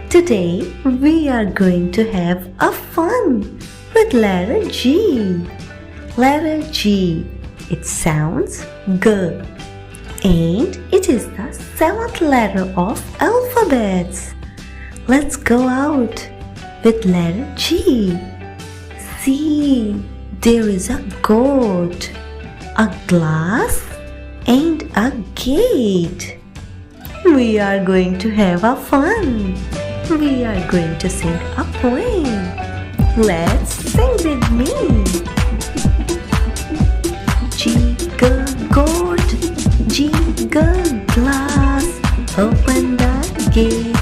Today we are going to have a fun with letter G. Letter G. It sounds G, and it is the seventh letter of alphabets. Let's go out with letter G. See, there is a goat, a glass, and a gate. We are going to have a fun. We are going to sing a poem. Let's sing with me. Jiggle goat, jiggle glass, open the gate,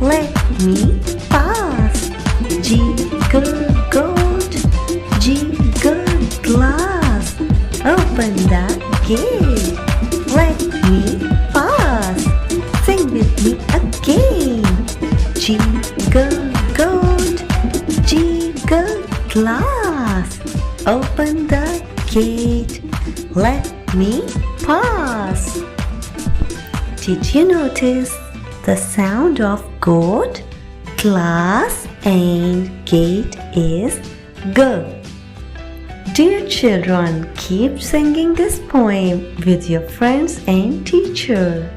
let me pass. Jiggle goat, jiggle glass, open the gate, let me pass. Sing with me again. Jiggle goat, jiggle glass, open the gate, let me pass. Did you notice the sound of goat, glass and gate is G? Dear children, keep singing this poem with your friends and teacher.